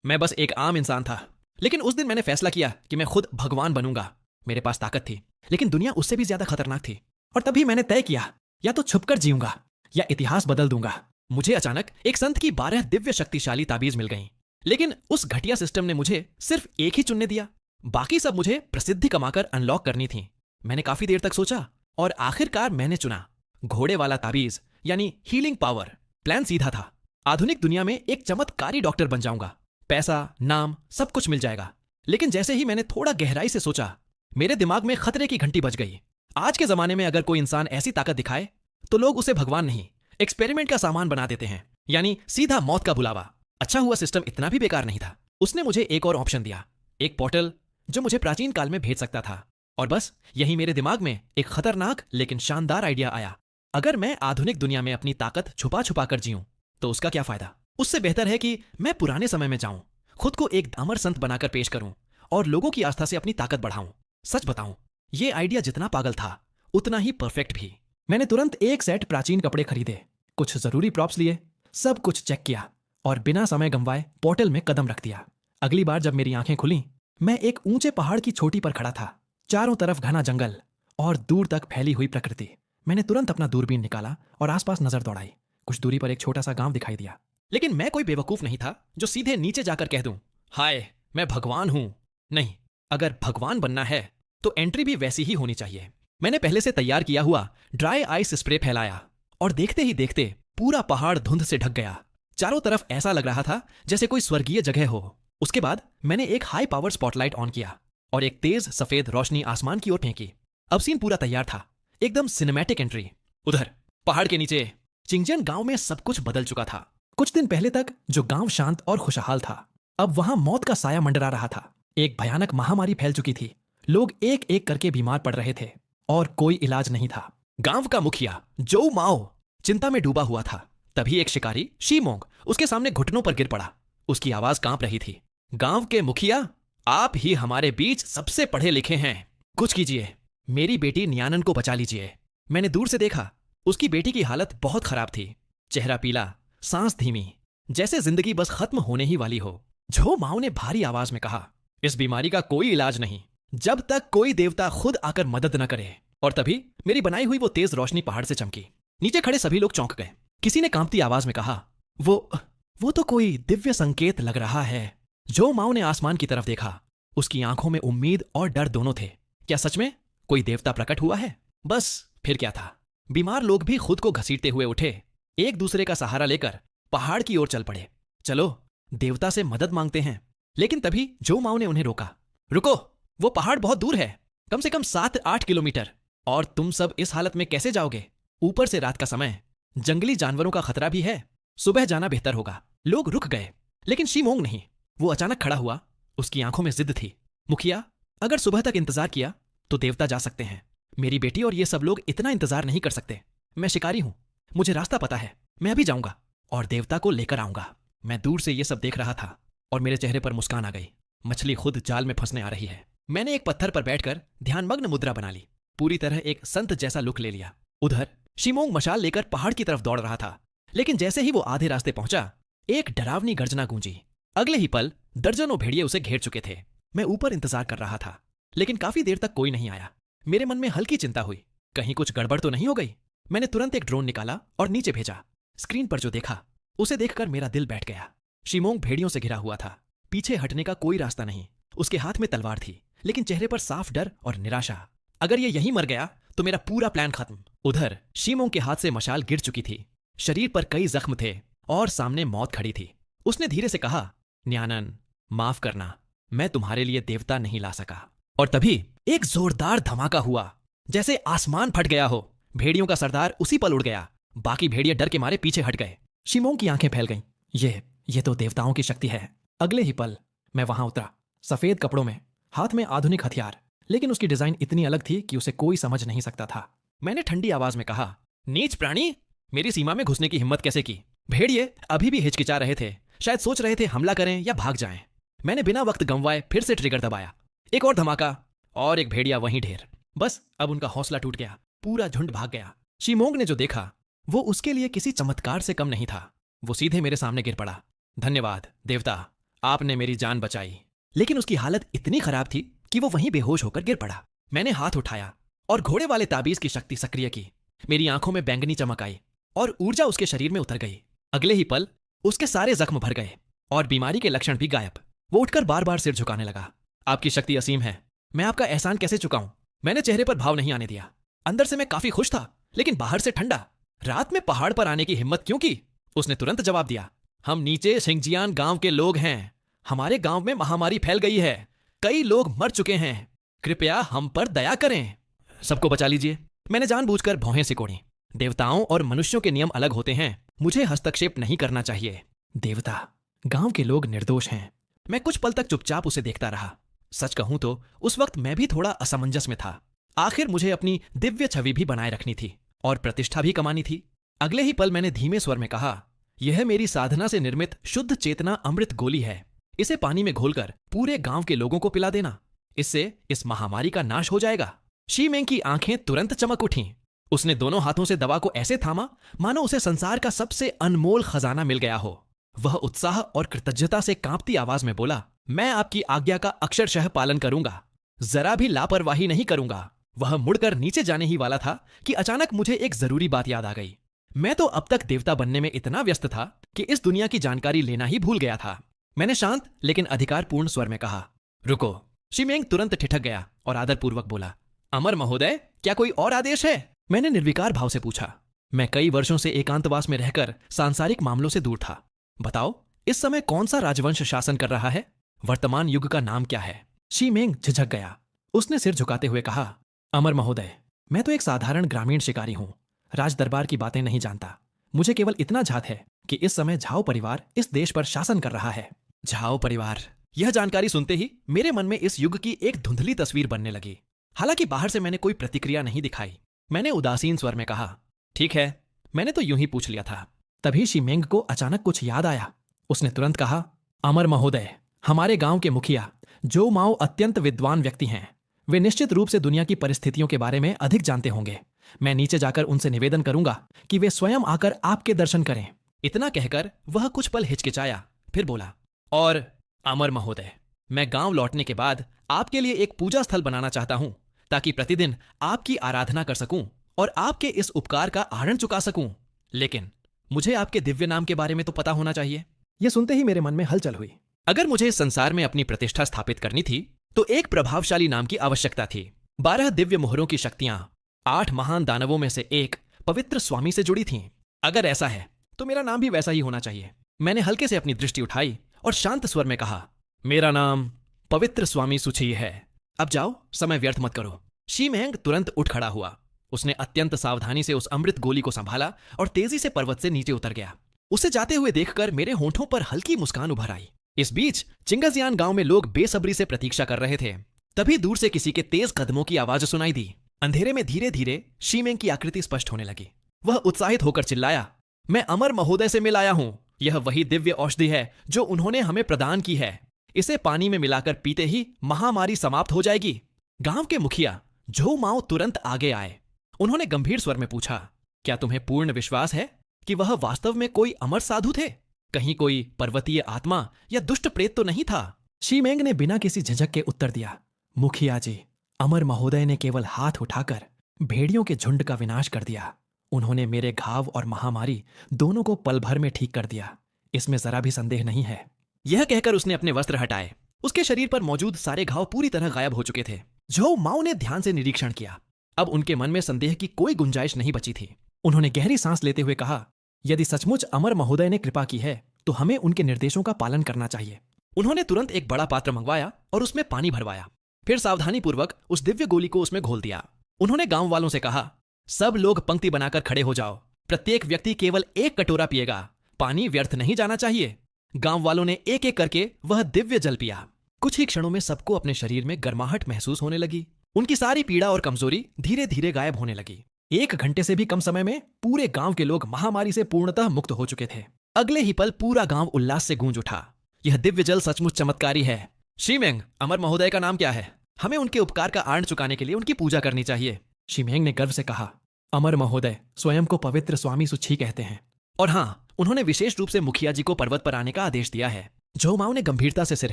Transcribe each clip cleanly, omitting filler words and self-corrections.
मैं बस एक आम इंसान था। लेकिन उस दिन मैंने फैसला किया कि मैं खुद भगवान बनूंगा। मेरे पास ताकत थी, लेकिन दुनिया उससे भी ज्यादा खतरनाक थी। और तभी मैंने तय किया, या तो छुपकर जीऊंगा या इतिहास बदल दूंगा। मुझे अचानक एक संत की 12 दिव्य शक्तिशाली ताबीज मिल गईं। लेकिन उस घटिया सिस्टम ने मुझे सिर्फ एक ही चुनने दिया। बाकी सब मुझे प्रसिद्धि कमाकर अनलॉक करनी थी। मैंने काफी देर तक सोचा और आखिरकार मैंने चुना घोड़े वाला ताबीज, यानी हीलिंग पावर। प्लान सीधा था, आधुनिक दुनिया में एक चमत्कारी डॉक्टर बन जाऊंगा। पैसा, नाम, सब कुछ मिल जाएगा। लेकिन जैसे ही मैंने थोड़ा गहराई से सोचा, मेरे दिमाग में खतरे की घंटी बज गई। आज के जमाने में अगर कोई इंसान ऐसी ताकत दिखाए तो लोग उसे भगवान नहीं, एक्सपेरिमेंट का सामान बना देते हैं, यानी सीधा मौत का बुलावा। अच्छा हुआ सिस्टम इतना भी बेकार नहीं था। उसने मुझे एक और ऑप्शन दिया, एक पोर्टल जो मुझे प्राचीन काल में भेज सकता था। और बस यही मेरे दिमाग में एक खतरनाक लेकिन शानदार आइडिया आया। अगर मैं आधुनिक दुनिया में अपनी ताकत छुपा छुपा कर जीऊं तो उसका क्या फायदा। उससे बेहतर है कि मैं पुराने समय में जाऊं, खुद को एक अमर संत बनाकर पेश करूं और लोगों की आस्था से अपनी ताकत बढ़ाऊं। सच बताऊं, ये आइडिया जितना पागल था उतना ही परफेक्ट भी। मैंने तुरंत एक सेट प्राचीन कपड़े खरीदे, कुछ जरूरी प्रॉप्स लिए, सब कुछ चेक किया और बिना समय गंवाए पोर्टल में कदम रख दिया। अगली बार जब मेरी आंखें खुली, मैं एक ऊंचे पहाड़ की चोटी पर खड़ा था। चारों तरफ घना जंगल और दूर तक फैली हुई प्रकृति। मैंने तुरंत अपना दूरबीन निकाला और आसपास नजर दौड़ाई। कुछ दूरी पर एक छोटा सा गांव दिखाई दिया। लेकिन मैं कोई बेवकूफ नहीं था जो सीधे नीचे जाकर कह दूं, हाय मैं भगवान हूं। नहीं, अगर भगवान बनना है तो एंट्री भी वैसी ही होनी चाहिए। मैंने पहले से तैयार किया हुआ ड्राई आइस स्प्रे फैलाया और देखते ही देखते पूरा पहाड़ धुंध से ढक गया। चारों तरफ ऐसा लग रहा था जैसे कोई स्वर्गीय जगह हो। उसके बाद मैंने एक हाई पावर स्पॉटलाइट ऑन किया और एक तेज सफेद रोशनी आसमान की ओर फेंकी। अब सीन पूरा तैयार था, एकदम सिनेमैटिक एंट्री। उधर पहाड़ के नीचे चिंगजन गांव में सब कुछ बदल चुका था। कुछ दिन पहले तक जो गांव शांत और खुशहाल था, अब वहां मौत का साया मंडरा रहा था। एक भयानक महामारी फैल चुकी थी। लोग एक एक करके बीमार पड़ रहे थे और कोई इलाज नहीं था। गांव का मुखिया जो माओ चिंता में डूबा हुआ था। तभी एक शिकारी शीमोंग उसके सामने घुटनों पर गिर पड़ा। उसकी आवाज कांप रही थी, गांव के मुखिया, आप ही हमारे बीच सबसे पढ़े लिखे हैं, कुछ कीजिए, मेरी बेटी न्यानन को बचा लीजिए। मैंने दूर से देखा, उसकी बेटी की हालत बहुत खराब थी। चेहरा पीला, सांस धीमी, जैसे जिंदगी बस खत्म होने ही वाली हो। झो माओ ने भारी आवाज में कहा, इस बीमारी का कोई इलाज नहीं जब तक कोई देवता खुद आकर मदद न करे। और तभी मेरी बनाई हुई वो तेज रोशनी पहाड़ से चमकी। नीचे खड़े सभी लोग चौंक गए। किसी ने कांपती आवाज में कहा, वो तो कोई दिव्य संकेत लग रहा है। जो माओ ने आसमान की तरफ देखा। उसकी आंखों में उम्मीद और डर दोनों थे। क्या सच में कोई देवता प्रकट हुआ है? बस फिर क्या था, बीमार लोग भी खुद को घसीटते हुए उठे, एक दूसरे का सहारा लेकर पहाड़ की ओर चल पड़े। चलो देवता से मदद मांगते हैं। लेकिन तभी जो माओ ने उन्हें रोका, रुको, वो पहाड़ बहुत दूर है, कम से कम 7-8 किलोमीटर। और तुम सब इस हालत में कैसे जाओगे? ऊपर से रात का समय, जंगली जानवरों का खतरा भी है, सुबह जाना बेहतर होगा। लोग रुक गए, लेकिन शीमोंग नहीं। वो अचानक खड़ा हुआ, उसकी आंखों में जिद थी। मुखिया, अगर सुबह तक इंतजार किया तो देवता जा सकते हैं। मेरी बेटी और ये सब लोग इतना इंतजार नहीं कर सकते। मैं शिकारी हूं, मुझे रास्ता पता है। मैं अभी जाऊंगा और देवता को लेकर आऊंगा। मैं दूर से ये सब देख रहा था और मेरे चेहरे पर मुस्कान आ गई। मछली खुद जाल में फंसने आ रही है। मैंने एक पत्थर पर बैठकर ध्यानमग्न मुद्रा बना ली, पूरी तरह एक संत जैसा लुक ले लिया। उधर शीमोंग मशाल लेकर पहाड़ की तरफ दौड़ रहा था। लेकिन जैसे ही वो आधे रास्ते पहुंचा, एक डरावनी गर्जना गूंजी। अगले ही पल दर्जनों भेड़िए उसे घेर चुके थे। मैं ऊपर इंतजार कर रहा था, लेकिन काफी देर तक कोई नहीं आया। मेरे मन में हल्की चिंता हुई, कहीं कुछ गड़बड़ तो नहीं हो गई। मैंने तुरंत एक ड्रोन निकाला और नीचे भेजा। स्क्रीन पर जो देखा उसे देखकर मेरा दिल बैठ गया। शीमोंग भेड़ियों से घिरा हुआ था, पीछे हटने का कोई रास्ता नहीं। उसके हाथ में तलवार थी, लेकिन चेहरे पर साफ डर और निराशा। अगर ये यहीं मर गया तो मेरा पूरा प्लान खत्म। उधर शीमोंग के हाथ से मशाल गिर चुकी थी, शरीर पर कई जख्म थे और सामने मौत खड़ी थी। उसने धीरे से कहा, न्यानन, माफ करना, मैं तुम्हारे लिए देवता नहीं ला सका। और तभी एक जोरदार धमाका हुआ, जैसे आसमान फट गया हो। भेड़ियों का सरदार उसी पल उड़ गया। बाकी भेड़िए डर के मारे पीछे हट गए। शीमोंग की आंखें फैल गईं। ये तो देवताओं की शक्ति है। अगले ही पल मैं वहां उतरा, सफेद कपड़ों में, हाथ में आधुनिक हथियार, लेकिन उसकी डिजाइन इतनी अलग थी कि उसे कोई समझ नहीं सकता था। मैंने ठंडी आवाज में कहा, नीच प्राणी, मेरी सीमा में घुसने की हिम्मत कैसे की? भेड़िए अभी भी हिचकिचा रहे थे, शायद सोच रहे थे हमला करें या भाग जाएं। मैंने बिना वक्त गंवाए फिर से ट्रिगर दबाया। एक और धमाका और एक भेड़िया वहीं ढेर। बस अब उनका हौसला टूट गया, पूरा झुंड भाग गया। शीमोंग ने जो देखा वो उसके लिए किसी चमत्कार से कम नहीं था। वो सीधे मेरे सामने गिर पड़ा। धन्यवाद देवता, आपने मेरी जान बचाई। लेकिन उसकी हालत इतनी खराब थी कि वो वहीं बेहोश होकर गिर पड़ा। मैंने हाथ उठाया और घोड़े वाले ताबीज की शक्ति सक्रिय की। मेरी आंखों में बैंगनी चमक आई और ऊर्जा उसके शरीर में उतर गई। अगले ही पल उसके सारे जख्म भर गए और बीमारी के लक्षण भी गायब। वो उठकर बार बार सिर झुकाने लगा। आपकी शक्ति असीम है, मैं आपका एहसान कैसे चुकाऊं? मैंने चेहरे पर भाव नहीं आने दिया। अंदर से मैं काफी खुश था, लेकिन बाहर से ठंडा। रात में पहाड़ पर आने की हिम्मत क्यों की? उसने तुरंत जवाब दिया, हम नीचे शिंगजियान गांव के लोग हैं। हमारे गांव में महामारी फैल गई है, कई लोग मर चुके हैं। कृपया हम पर दया करें, सबको बचा लीजिए। मैंने जानबूझकर भौहें सिकोड़ी। देवताओं और मनुष्यों के नियम अलग होते हैं, मुझे हस्तक्षेप नहीं करना चाहिए। देवता, गांव के लोग निर्दोष हैं। मैं कुछ पल तक चुपचाप उसे देखता रहा। सच कहूं तो उस वक्त मैं भी थोड़ा असमंजस में था। आखिर मुझे अपनी दिव्य छवि भी बनाए रखनी थी और प्रतिष्ठा भी कमानी थी। अगले ही पल मैंने धीमे स्वर में कहा, यह मेरी साधना से निर्मित शुद्ध चेतना अमृत गोली है। इसे पानी में घोलकर पूरे गांव के लोगों को पिला देना। इससे इस महामारी का नाश हो जाएगा। शी मेंग की आंखें तुरंत चमक उठीं। उसने दोनों हाथों से दवा को ऐसे थामा मानो उसे संसार का सबसे अनमोल खजाना मिल गया हो। वह उत्साह और कृतज्ञता से कांपती आवाज में बोला, मैं आपकी आज्ञा का अक्षरशः पालन करूंगा, जरा भी लापरवाही नहीं करूंगा। वह मुड़कर नीचे जाने ही वाला था कि अचानक मुझे एक जरूरी बात याद आ गई। मैं तो अब तक देवता बनने में इतना व्यस्त था कि इस दुनिया की जानकारी लेना ही भूल गया था। मैंने शांत लेकिन अधिकारपूर्ण स्वर में कहा, रुको। शी मेंग तुरंत ठिठक गया और आदरपूर्वक बोला, अमर महोदय, क्या कोई और आदेश है? मैंने निर्विकार भाव से पूछा। मैं कई वर्षों से एकांतवास में रहकर सांसारिक मामलों से दूर था। बताओ, इस समय कौन सा राजवंश शासन कर रहा है? वर्तमान युग का नाम क्या है? शी मेंग झिझक गया। उसने सिर झुकाते हुए कहा, अमर महोदय, मैं तो एक साधारण ग्रामीण शिकारी हूं, राज दरबार की बातें नहीं जानता। मुझे केवल इतना झात है कि इस समय झाओ परिवार इस देश पर शासन कर रहा है। झाओ परिवार, यह जानकारी सुनते ही मेरे मन में इस युग की एक धुंधली तस्वीर बनने लगी। हालांकि बाहर से मैंने कोई प्रतिक्रिया नहीं दिखाई। मैंने उदासीन स्वर में कहा, ठीक है, मैंने तो यूं ही पूछ लिया था। तभी शी मेंग को अचानक कुछ याद आया। उसने तुरंत कहा, अमर महोदय, हमारे गांव के मुखिया जो माओ अत्यंत विद्वान व्यक्ति हैं। वे निश्चित रूप से दुनिया की परिस्थितियों के बारे में अधिक जानते होंगे। मैं नीचे जाकर उनसे निवेदन करूंगा कि वे स्वयं आकर आपके दर्शन करें। इतना कहकर वह कुछ पल हिचकिचाया, फिर बोला, और अमर महोदय, मैं गांव लौटने के बाद आपके लिए एक पूजा स्थल बनाना चाहता हूं, ताकि प्रतिदिन आपकी आराधना कर सकूं और आपके इस उपकार का आहरण चुका सकूं। लेकिन मुझे आपके दिव्य नाम के बारे में तो पता होना चाहिए। यह सुनते ही मेरे मन में हलचल हुई। अगर मुझे इस संसार में अपनी प्रतिष्ठा स्थापित करनी थी तो एक प्रभावशाली नाम की आवश्यकता थी। 12 दिव्य मोहरों की शक्तियां 8 महान दानवों में से एक पवित्र स्वामी से जुड़ी थीं। अगर ऐसा है तो मेरा नाम भी वैसा ही होना चाहिए। मैंने हल्के से अपनी दृष्टि उठाई और शांत स्वर में कहा, मेरा नाम पवित्र स्वामी सुची है। अब जाओ, समय व्यर्थ मत करो। शी मेंग तुरंत उठ खड़ा हुआ। उसने अत्यंत सावधानी से उस अमृत गोली को संभाला और तेजी से पर्वत से नीचे उतर गया। उसे जाते हुए देखकर मेरे होंठों पर हल्की मुस्कान उभर आई। इस बीच चिंगजियान गांव में लोग बेसब्री से प्रतीक्षा कर रहे थे। तभी दूर से किसी के तेज कदमों की आवाज सुनाई दी। अंधेरे में धीरे धीरे शी मेंग की आकृति स्पष्ट होने लगी। वह उत्साहित होकर चिल्लाया, मैं अमर महोदय से मिल आया हूं। यह वही दिव्य औषधि है जो उन्होंने हमें प्रदान की है। इसे पानी में मिलाकर पीते ही महामारी समाप्त हो जाएगी। गांव के मुखिया झो माओ तुरंत आगे आए। उन्होंने गंभीर स्वर में पूछा, क्या तुम्हें पूर्ण विश्वास है कि वह वास्तव में कोई अमर साधु थे? कहीं कोई पर्वतीय आत्मा या दुष्ट प्रेत तो नहीं था? शी मेंग ने बिना किसी झिझक के उत्तर दिया, मुखिया जी, अमर महोदय ने केवल हाथ उठाकर भेड़ियों के झुंड का विनाश कर दिया। उन्होंने मेरे घाव और महामारी दोनों को पल भर में ठीक कर दिया। इसमें जरा भी संदेह नहीं है। यह कहकर उसने अपने वस्त्र हटाए। उसके शरीर पर मौजूद सारे घाव पूरी तरह गायब हो चुके थे। झो माओ ने ध्यान से निरीक्षण किया। अब उनके मन में संदेह की कोई गुंजाइश नहीं बची थी। उन्होंने गहरी सांस लेते हुए कहा, यदि सचमुच अमर महोदय ने कृपा की है तो हमें उनके निर्देशों का पालन करना चाहिए। उन्होंने तुरंत एक बड़ा पात्र मंगवाया और उसमें पानी भरवाया। फिर सावधानी पूर्वक उस दिव्य गोली को उसमें घोल दिया। उन्होंने गांव वालों से कहा, सब लोग पंक्ति बनाकर खड़े हो जाओ। प्रत्येक व्यक्ति केवल एक कटोरा पिएगा। पानी व्यर्थ नहीं जाना चाहिए। गांव वालों ने एक एक करके वह दिव्य जल पिया। कुछ ही क्षणों में सबको अपने शरीर में गर्माहट महसूस होने लगी। उनकी सारी पीड़ा और कमजोरी धीरे धीरे गायब होने लगी। 1 घंटे से भी कम समय में पूरे गांव के लोग महामारी से पूर्णतः मुक्त हो चुके थे। अगले ही पल पूरा गांव उल्लास से गूंज उठा। यह दिव्य जल सचमुच चमत्कारी है। शी मेंग, अमर महोदय का नाम क्या है? हमें उनके उपकार का आर्ण चुकाने के लिए उनकी पूजा करनी चाहिए। शी मेंग ने गर्व से कहा, अमर महोदय स्वयं को पवित्र स्वामी सुची कहते हैं। और हाँ, उन्होंने विशेष रूप से मुखिया जी को पर्वत पर आने का आदेश दिया है। झोमाओ ने गंभीरता से सिर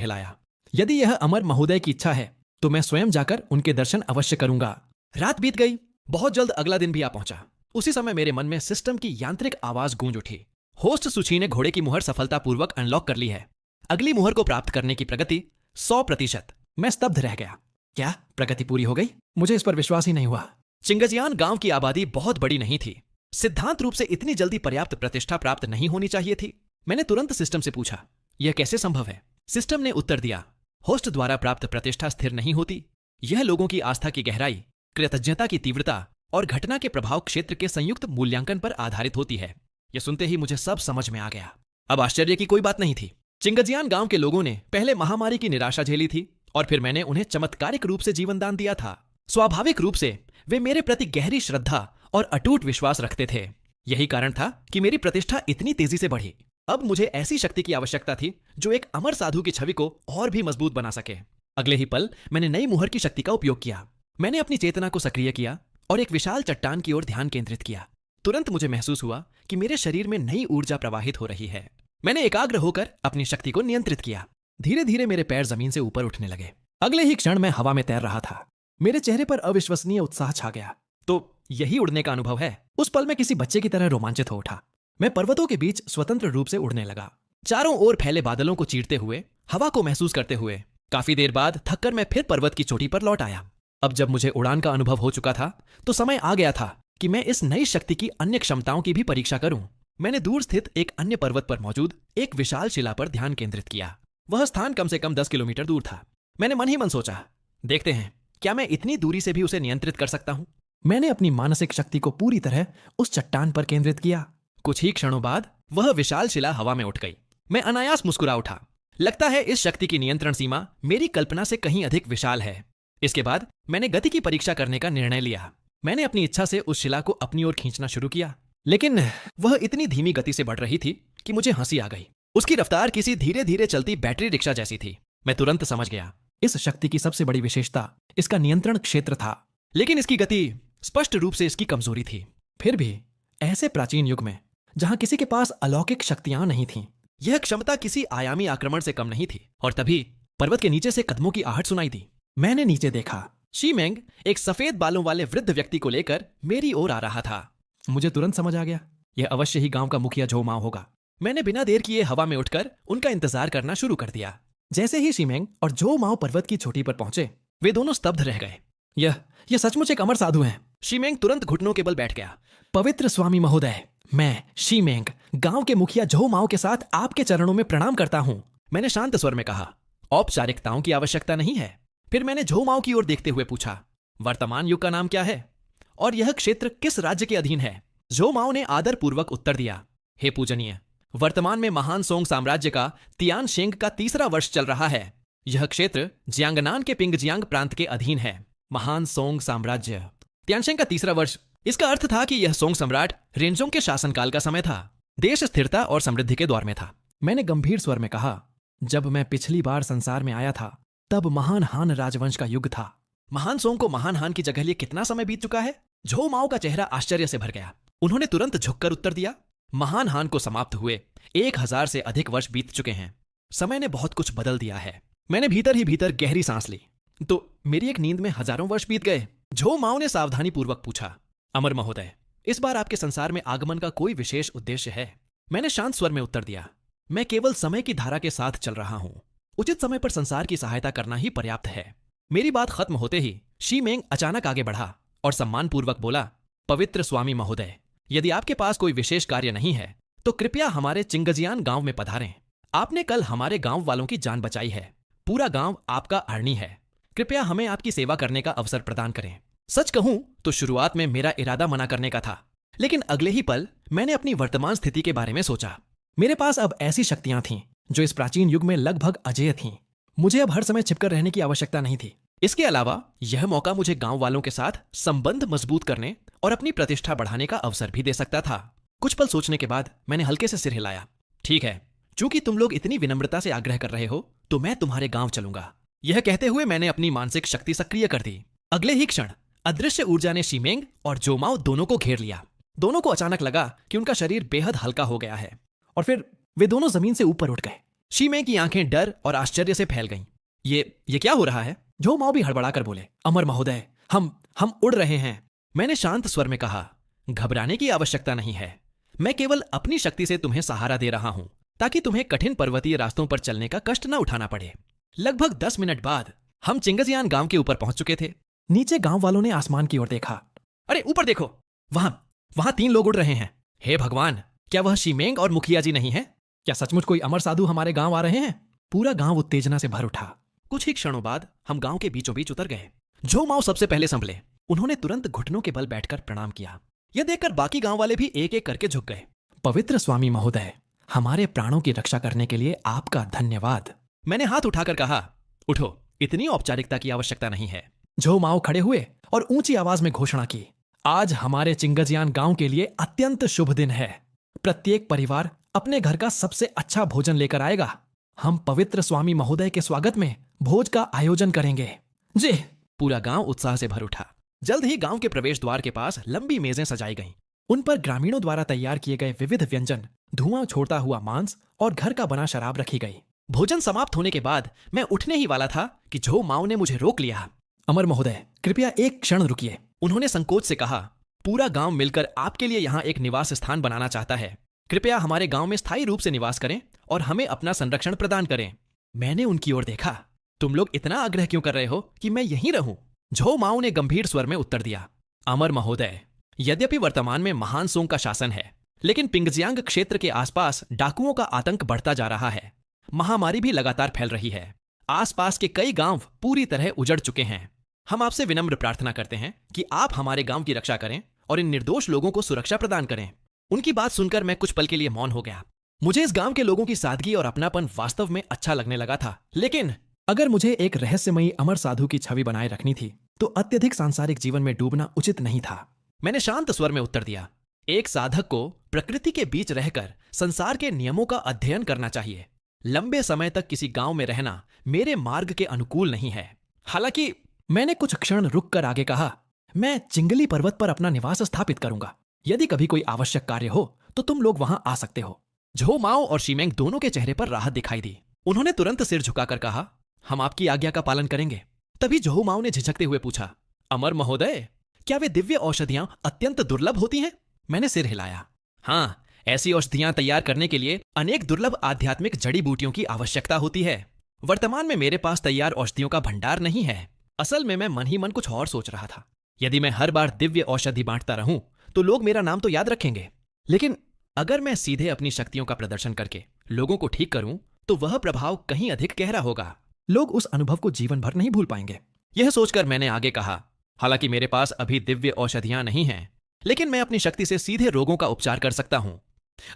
हिलाया। यदि यह अमर महोदय की इच्छा है तो मैं स्वयं जाकर उनके दर्शन अवश्य करूंगा। रात बीत गई। बहुत जल्द अगला दिन भी आ पहुंचा। उसी समय मेरे मन में सिस्टम की यांत्रिक आवाज गूंज उठी। होस्ट सुची ने घोड़े की मुहर सफलतापूर्वक अनलॉक कर ली है। अगली मुहर को प्राप्त करने की प्रगति 100%। मैं स्तब्ध रह गया। क्या प्रगति पूरी हो गई? मुझे इस पर विश्वास ही नहीं हुआ। चिंगजियान गांव की आबादी बहुत बड़ी नहीं थी। सिद्धांत रूप से इतनी जल्दी पर्याप्त प्रतिष्ठा प्राप्त नहीं होनी चाहिए थी। मैंने तुरंत सिस्टम से पूछा, यह कैसे संभव है? सिस्टम ने उत्तर दिया, होस्ट द्वारा प्राप्त प्रतिष्ठा स्थिर नहीं होती। यह लोगों की आस्था की गहराई, कृतज्ञता की तीव्रता और घटना के प्रभाव क्षेत्र के संयुक्त मूल्यांकन पर आधारित होती है। यह सुनते ही मुझे सब समझ में आ गया। अब आश्चर्य की कोई बात नहीं थी। चिंगजियान गांव के लोगों ने पहले महामारी की निराशा झेली थी और फिर मैंने उन्हें चमत्कारिक रूप से जीवन दान दिया था। स्वाभाविक रूप से वे मेरे प्रति गहरी श्रद्धा और अटूट विश्वास रखते थे। यही कारण था कि मेरी प्रतिष्ठा इतनी तेजी से बढ़ी। अब मुझे ऐसी शक्ति की आवश्यकता थी जो एक अमर साधु की छवि को और भी मजबूत बना सके। अगले ही पल मैंने नई मुहर की शक्ति का उपयोग किया। मैंने अपनी चेतना को सक्रिय किया और एक विशाल चट्टान की ओर ध्यान केंद्रित किया। तुरंत मुझे महसूस हुआ कि मेरे शरीर में नई ऊर्जा प्रवाहित हो रही है। मैंने एकाग्र होकर अपनी शक्ति को नियंत्रित किया। धीरे धीरे मेरे पैर जमीन से ऊपर उठने लगे। अगले ही क्षण मैं हवा में तैर रहा था। मेरे चेहरे पर अविश्वसनीय उत्साह छा गया। तो यही उड़ने का अनुभव है। उस पल मैं किसी बच्चे की तरह रोमांचित हो उठा। मैं पर्वतों के बीच स्वतंत्र रूप से उड़ने लगा, चारों ओर फैले बादलों को चीरते हुए, हवा को महसूस करते हुए। काफी देर बाद थककर मैं फिर पर्वत की चोटी पर लौट आया। अब जब मुझे उड़ान का अनुभव हो चुका था तो समय आ गया था कि मैं इस नई शक्ति की अन्य क्षमताओं की भी परीक्षा करूं। मैंने दूर स्थित एक अन्य पर्वत पर मौजूद एक विशाल शिला पर ध्यान केंद्रित किया। वह स्थान कम से कम 10 किलोमीटर दूर था। मैंने मन ही मन सोचा, देखते हैं क्या मैं इतनी दूरी से भी उसे नियंत्रित कर सकता हूं। मैंने अपनी मानसिक शक्ति को पूरी तरह उस चट्टान पर केंद्रित किया। कुछ ही क्षणों बाद वह विशाल शिला हवा में उठ गई। मैं अनायास मुस्कुरा उठा। लगता है इस शक्ति की नियंत्रण सीमा मेरी कल्पना से कहीं अधिक विशाल है। इसके बाद मैंने गति की परीक्षा करने का निर्णय लिया। मैंने अपनी इच्छा से उस शिला को अपनी ओर खींचना शुरू किया, लेकिन वह इतनी धीमी गति से बढ़ रही थी कि मुझे हंसी आ गई। उसकी रफ्तार किसी धीरे धीरे चलती बैटरी रिक्शा जैसी थी। मैं तुरंत समझ गया, इस शक्ति की सबसे बड़ी विशेषता इसका नियंत्रण क्षेत्र था, लेकिन इसकी गति स्पष्ट रूप से इसकी कमजोरी थी। फिर भी ऐसे प्राचीन युग में जहां किसी के पास अलौकिक शक्तियां नहीं थीं, यह क्षमता किसी आयामी आक्रमण से कम नहीं थी। और तभी पर्वत के नीचे से कदमों की आहट सुनाई दी। मैंने नीचे देखा। शीमेंग एक सफेद बालों वाले वृद्ध व्यक्ति को लेकर मेरी ओर आ रहा था। मुझे तुरंत समझ आ गया, यह अवश्य ही गांव का मुखिया झोमाओ होगा। मैंने बिना देर किए हवा में उठकर उनका इंतजार करना शुरू कर दिया। जैसे ही शीमेंग और झोमाओ पर्वत की चोटी पर पहुंचे, वे दोनों स्तब्ध रह गए। यह सचमुच एक अमर साधु हैं। शीमेंग तुरंत घुटनों के बल बैठ गया। पवित्र स्वामी महोदय, मैं शीमेंग गांव के मुखिया झोमाओ के साथ आपके चरणों में प्रणाम करता हूं। मैंने शांत स्वर में कहा। औपचारिकताओं की आवश्यकता नहीं है। फिर मैंने झोमाओ की ओर देखते हुए पूछा, वर्तमान युग का नाम क्या है और यह क्षेत्र किस राज्य के अधीन है? झोमाओ ने आदर पूर्वक उत्तर दिया, हे पूजनीय, वर्तमान में महान सोंग साम्राज्य का तियानशेंग का 3रा वर्ष चल रहा है। यह क्षेत्र जियांगनान के पिंगजियांग प्रांत के अधीन है। महान सोंग साम्राज्य, तियानशेंग का 3रा वर्ष। इसका अर्थ था कि यह सोंग सम्राट रेंजोंग के शासनकाल का समय था। देश स्थिरता और समृद्धि के द्वार में था। मैंने गंभीर स्वर में कहा, जब मैं पिछली बार संसार में आया था तब महान हान राजवंश का युग था। महान सोंग को महान हान की जगह लिए कितना समय बीत चुका है? झोमाओ का चेहरा आश्चर्य से भर गया। उन्होंने तुरंत झुककर उत्तर दिया, महान हान को समाप्त हुए 1000 से अधिक वर्ष बीत चुके हैं। समय ने बहुत कुछ बदल दिया है। मैंने भीतर ही भीतर गहरी सांस ली। तो मेरी एक नींद में हजारों वर्ष बीत गए? झोमाओ ने सावधानी पूर्वक पूछा। अमर महोदय, इस बार आपके संसार में आगमन का कोई विशेष उद्देश्य है? मैंने शांत स्वर में उत्तर दिया, मैं केवल समय की धारा के साथ चल रहा हूं। उचित समय पर संसार की सहायता करना ही पर्याप्त है। मेरी बात खत्म होते ही शीमेंग अचानक आगे बढ़ा और सम्मानपूर्वक बोला, पवित्र स्वामी महोदय, यदि आपके पास कोई विशेष कार्य नहीं है तो कृपया हमारे चिंगजियान गांव में पधारें। आपने कल हमारे गांव वालों की जान बचाई है। पूरा गांव आपका अरणी है। कृपया हमें आपकी सेवा करने का अवसर प्रदान करें। सच कहूं तो शुरुआत में मेरा इरादा मना करने का था, लेकिन अगले ही पल मैंने अपनी वर्तमान स्थिति के बारे में सोचा। मेरे पास अब ऐसी शक्तियां थीं जो इस प्राचीन युग में लगभग अजेय थीं। मुझे अब हर समय छिपकर रहने की आवश्यकता नहीं थी। इसके अलावा यह मौका मुझे गांव वालों के साथ संबंध मजबूत करने और अपनी प्रतिष्ठा बढ़ाने का अवसर भी दे सकता था। कुछ पल सोचने के बाद मैंने हल्के से सिर हिलाया। ठीक है, चूंकि तुम लोग इतनी विनम्रता से आग्रह कर रहे हो तो मैं तुम्हारे गांव चलूंगा। यह कहते हुए मैंने अपनी मानसिक शक्ति सक्रिय कर दी। अगले ही क्षण अदृश्य ऊर्जा ने शीमेंग और जोमाओ दोनों को घेर लिया। दोनों को अचानक लगा कि उनका शरीर बेहद हल्का हो गया है और फिर वे दोनों जमीन से ऊपर उठ गए। शीमे की आंखें डर और आश्चर्य से फैल गईं। ये क्या हो रहा है? झो माओ भी हड़बड़ा कर बोले, अमर महोदय, हम उड़ रहे हैं। मैंने शांत स्वर में कहा, घबराने की आवश्यकता नहीं है। मैं केवल अपनी शक्ति से तुम्हें सहारा दे रहा हूं ताकि तुम्हें कठिन पर्वतीय रास्तों पर चलने का कष्ट न उठाना पड़े। लगभग 10 मिनट बाद हम चिंगजियान गांव के ऊपर पहुंच चुके थे। नीचे गांव वालों ने आसमान की ओर देखा। अरे ऊपर देखो, वहां 3 लोग उड़ रहे हैं। हे भगवान, क्या वह शीमेंग और मुखिया जी नहीं है? क्या सचमुच कोई अमर साधु हमारे गांव आ रहे हैं? पूरा गांव उत्तेजना से भर उठा। कुछ ही क्षणों बाद हम गांव के बीचों बीच उतर गए। झो माओ सबसे पहले संभले। उन्होंने तुरंत घुटनों के बल बैठकर प्रणाम किया। यह देखकर बाकी गांव वाले भी एक एक करके झुक गए। पवित्र स्वामी महोदय, हमारे प्राणों की रक्षा करने के लिए आपका धन्यवाद। मैंने हाथ उठाकर कहा, उठो, इतनी औपचारिकता की आवश्यकता नहीं है। झो माओ खड़े हुए और ऊंची आवाज में घोषणा की, आज हमारे चिंगजियान गांव के लिए अत्यंत शुभ दिन है। प्रत्येक परिवार अपने घर का सबसे अच्छा भोजन लेकर आएगा। हम पवित्र स्वामी महोदय के स्वागत में भोज का आयोजन करेंगे। जी। पूरा गांव उत्साह से भर उठा। जल्द ही गांव के प्रवेश द्वार के पास लंबी मेजें सजाई गईं। उन पर ग्रामीणों द्वारा तैयार किए गए विविध व्यंजन, धुआं छोड़ता हुआ मांस और घर का बना शराब रखी गई। भोजन समाप्त होने के बाद मैं उठने ही वाला था कि झो माओ ने मुझे रोक लिया। अमर महोदय, कृपया एक क्षण रुकिए। उन्होंने संकोच से कहा, पूरा गांव मिलकर आपके लिए यहाँ एक निवास स्थान बनाना चाहता है। कृपया हमारे गांव में स्थायी रूप से निवास करें और हमें अपना संरक्षण प्रदान करें। मैंने उनकी ओर देखा। तुम लोग इतना आग्रह क्यों कर रहे हो कि मैं यहीं रहूं? झो माओ ने गंभीर स्वर में उत्तर दिया, अमर महोदय, यद्यपि वर्तमान में महान सोंग का शासन है, लेकिन पिंगजियांग क्षेत्र के आसपास डाकुओं का आतंक बढ़ता जा रहा है। महामारी भी लगातार फैल रही है। आसपास के कई गांव पूरी तरह उजड़ चुके हैं। हम आपसे विनम्र प्रार्थना करते हैं कि आप हमारे गांव की रक्षा करें और इन निर्दोष लोगों को सुरक्षा प्रदान करें। उनकी बात सुनकर मैं कुछ पल के लिए मौन हो गया। मुझे इस गांव के लोगों की सादगी और अपनापन वास्तव में अच्छा लगने लगा था, लेकिन अगर मुझे एक रहस्यमयी अमर साधु की छवि बनाए रखनी थी तो अत्यधिक सांसारिक जीवन में डूबना उचित नहीं था। मैंने शांत स्वर में उत्तर दिया, एक साधक को प्रकृति के बीच रहकर संसार के नियमों का अध्ययन करना चाहिए। लंबे समय तक किसी गांव में रहना मेरे मार्ग के अनुकूल नहीं है। हालांकि मैंने कुछ क्षण रुक कर आगे कहा, मैं चिंगली पर्वत पर अपना निवास स्थापित करूंगा। यदि कभी कोई आवश्यक कार्य हो तो तुम लोग वहां आ सकते हो। झो माओ और शीमेंग दोनों के चेहरे पर राहत दिखाई दी। उन्होंने तुरंत सिर झुकाकर कहा, हम आपकी आज्ञा का पालन करेंगे। तभी झो माओ ने झिझकते हुए पूछा, अमर महोदय, क्या वे दिव्य औषधियां अत्यंत दुर्लभ होती हैं? मैंने सिर हिलाया। हाँ, ऐसी औषधियां तैयार करने के लिए अनेक दुर्लभ आध्यात्मिक जड़ी बूटियों की आवश्यकता होती है। वर्तमान में मेरे पास तैयार औषधियों का भंडार नहीं है। असल में मैं मन ही मन कुछ और सोच रहा था। यदि मैं हर बार दिव्य औषधि बांटता रहूं तो लोग मेरा नाम तो याद रखेंगे, लेकिन अगर मैं सीधे अपनी शक्तियों का प्रदर्शन करके लोगों को ठीक करूं तो वह प्रभाव कहीं अधिक गहरा होगा। लोग उस अनुभव को जीवन भर नहीं भूल पाएंगे। यह सोचकर मैंने आगे कहा, हालांकि मेरे पास अभी दिव्य औषधियां नहीं हैं, लेकिन मैं अपनी शक्ति से सीधे रोगों का उपचार कर सकता हूं।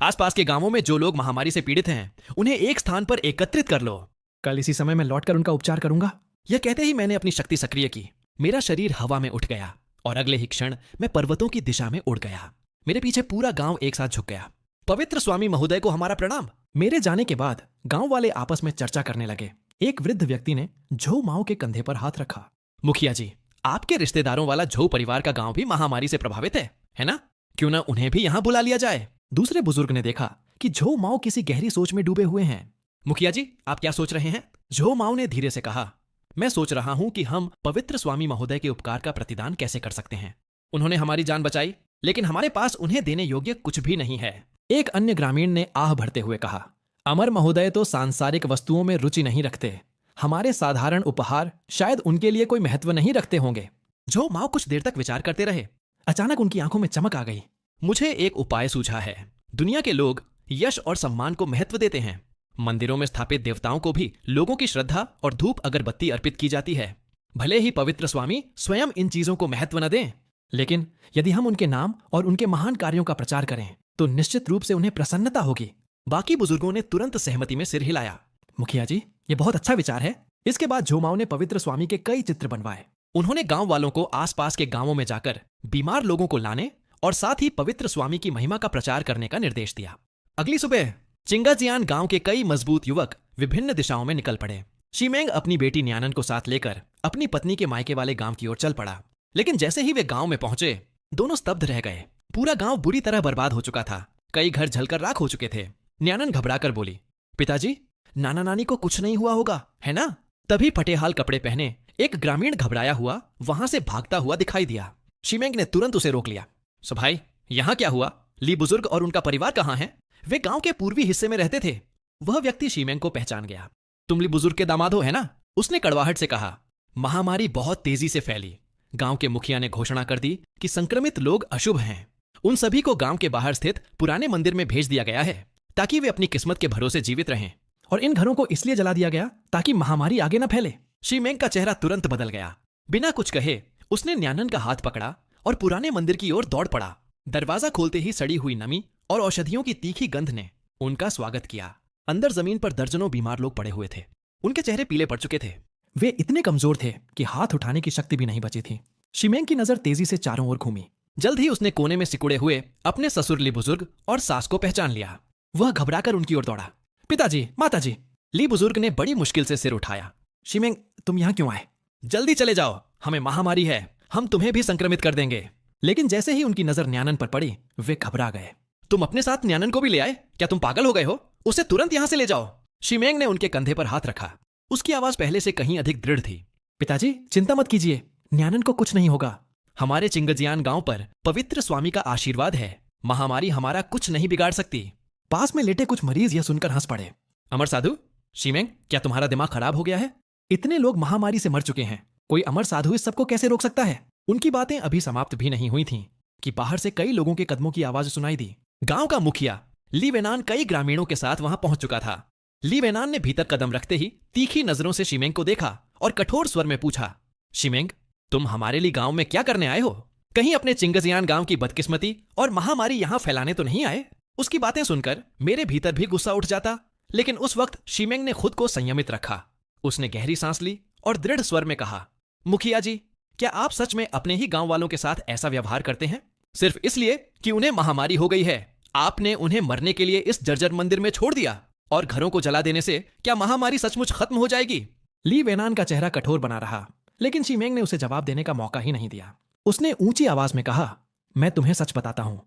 आसपास के गांवों में जो लोग महामारी से पीड़ित हैं, उन्हें एक स्थान पर एकत्रित कर लो। कल इसी समय मैं लौटकर उनका उपचार करूंगा। यह कहते ही मैंने अपनी शक्ति सक्रिय की। मेरा शरीर हवा में उठ गया और अगले ही क्षण मैं पर्वतों की दिशा में उड़ गया। मेरे पीछे पूरा गांव एक साथ झुक गया। पवित्र स्वामी महोदय को हमारा प्रणाम। मेरे जाने के बाद गांव वाले आपस में चर्चा करने लगे। एक वृद्ध व्यक्ति ने झो माओ के कंधे पर हाथ रखा। मुखिया जी, आपके रिश्तेदारों वाला झो परिवार का गांव भी महामारी से प्रभावित है ना? क्यों ना उन्हें भी यहां बुला लिया जाए। दूसरे बुजुर्ग ने देखा कि झो माओ किसी गहरी सोच में डूबे हुए हैं। मुखिया जी, आप क्या सोच रहे हैं? झो माओ ने धीरे से कहा, मैं सोच रहा हूं कि हम पवित्र स्वामी महोदय के उपकार का प्रतिदान कैसे कर सकते हैं। उन्होंने हमारी जान बचाई, लेकिन हमारे पास उन्हें देने योग्य कुछ भी नहीं है। एक अन्य ग्रामीण ने आह भरते हुए कहा, अमर महोदय तो सांसारिक वस्तुओं में रुचि नहीं रखते। हमारे साधारण उपहार शायद उनके लिए कोई महत्व नहीं रखते होंगे। झो माओ कुछ देर तक विचार करते रहे। अचानक उनकी आंखों में चमक आ गई। मुझे एक उपाय सूझा है। दुनिया के लोग यश और सम्मान को महत्व देते हैं। मंदिरों में स्थापित देवताओं को भी लोगों की श्रद्धा और धूप अगरबत्ती अर्पित की जाती है। भले ही पवित्र स्वामी स्वयं इन चीजों को महत्व न दें, लेकिन यदि हम उनके नाम और उनके महान कार्यों का प्रचार करें तो निश्चित रूप से उन्हें प्रसन्नता होगी। बाकी बुजुर्गों ने तुरंत सहमति में सिर हिलाया। मुखिया जी, ये बहुत अच्छा विचार है। इसके बाद झो माओ ने पवित्र स्वामी के कई चित्र बनवाए। उन्होंने गांव वालों को आसपास के गांवों में जाकर बीमार लोगों को लाने और साथ ही पवित्र स्वामी की महिमा का प्रचार करने का निर्देश दिया। अगली सुबह चिंगाजियान गांव के कई मजबूत युवक विभिन्न दिशाओं में निकल पड़े। शीमेंग अपनी बेटी न्यानन को साथ लेकर अपनी पत्नी के मायके वाले गांव की ओर चल पड़ा। लेकिन जैसे ही वे गांव में पहुंचे, दोनों स्तब्ध रह गए। पूरा गांव बुरी तरह बर्बाद हो चुका था। कई घर जलकर राख हो चुके थे। न्यानन घबराकर बोली, पिताजी, नाना नानी को कुछ नहीं हुआ होगा, है ना? तभी फटेहाल कपड़े पहने एक ग्रामीण घबराया हुआ वहां से भागता हुआ दिखाई दिया। शिमेंग ने तुरंत उसे रोक लिया। सो भाई, यहाँ क्या हुआ? ली बुजुर्ग और उनका परिवार कहाँ हैं? वे गांव के पूर्वी हिस्से में रहते थे। वह व्यक्ति शिमेंग को पहचान गया। तुम ली बुजुर्ग के दामाद हो, है ना? उसने कड़वाहट से कहा। महामारी बहुत तेजी से फैली। गांव के मुखिया ने घोषणा कर दी कि संक्रमित लोग अशुभ हैं। उन सभी को गांव के बाहर स्थित पुराने मंदिर में भेज दिया गया है ताकि वे अपनी किस्मत के भरोसे जीवित रहें। और इन घरों को इसलिए जला दिया गया ताकि महामारी आगे न फैले। शिमेंग का चेहरा तुरंत बदल गया। बिना कुछ कहे उसने न्यानन का हाथ पकड़ा और पुराने मंदिर की ओर दौड़ पड़ा। दरवाजा खोलते ही सड़ी हुई नमी और औषधियों की तीखी गंध ने उनका स्वागत किया। अंदर जमीन पर दर्जनों बीमार लोग पड़े हुए थे। उनके चेहरे पीले पड़ चुके थे। वे इतने कमजोर थे कि हाथ उठाने की शक्ति भी नहीं बची थी। शिमेंग की नजर तेजी से चारों ओर घूमी। जल्द ही उसने कोने में सिकुड़े हुए अपने ससुर ली बुजुर्ग और सास को पहचान लिया। वह घबराकर उनकी ओर दौड़ा। पिताजी, माताजी। ली बुजुर्ग ने बड़ी मुश्किल से सिर उठाया। शिमेंग, तुम यहाँ क्यों आए? जल्दी चले जाओ, हमें महामारी है, हम तुम्हें भी संक्रमित कर देंगे। लेकिन जैसे ही उनकी नजर न्यानन पर पड़ी, वे घबरा गए। तुम अपने साथ न्यानन को भी ले आए? क्या तुम पागल हो गए हो? उसे तुरंत यहां से ले जाओ। शिमेंग ने उनके कंधे पर हाथ रखा। उसकी आवाज पहले से कहीं अधिक दृढ़ थी। पिताजी, चिंता मत कीजिए, न्यानन को कुछ नहीं होगा। हमारे चिंगजियान गांव पर पवित्र स्वामी का आशीर्वाद है। महामारी हमारा कुछ नहीं बिगाड़ सकती। पास में लेटे कुछ मरीज यह सुनकर हंस पड़े। अमर साधु? शिमेंग, क्या तुम्हारा दिमाग खराब हो गया है? इतने लोग महामारी से मर चुके हैं, कोई अमर साधु इस सबको कैसे रोक सकता है? उनकी बातें अभी समाप्त भी नहीं हुई थीं कि बाहर से कई लोगों के कदमों की आवाज सुनाई दी। गांव का मुखिया ली वेनान कई ग्रामीणों के साथ वहां पहुंच चुका था। ली वेनान ने भीतर कदम रखते ही तीखी नजरों से शिमेंग को देखा और कठोर स्वर में पूछा, शिमेंग, तुम हमारे लिए गांव में क्या करने आए हो? कहीं अपने चिंगजियान गांव की बदकिस्मती और महामारी यहां फैलाने तो नहीं आए? उसकी बातें सुनकर मेरे भीतर भी गुस्सा उठ जाता, लेकिन उस वक्त शिमेंग ने खुद को संयमित रखा। उसने गहरी सांस ली और दृढ़ स्वर में कहा, मुखिया जी, क्या आप सच में अपने ही गांव वालों के साथ ऐसा व्यवहार करते हैं सिर्फ इसलिए कि उन्हें महामारी हो गई है? आपने उन्हें मरने के लिए इस जर्जर मंदिर में छोड़ दिया और घरों को जला देने से क्या महामारी सचमुच खत्म हो जाएगी? ली वेनान का चेहरा कठोर बना रहा, लेकिन शिमेंग ने उसे जवाब देने का मौका ही नहीं दिया। उसने ऊंची आवाज में कहा, मैं तुम्हें सच बताता हूं,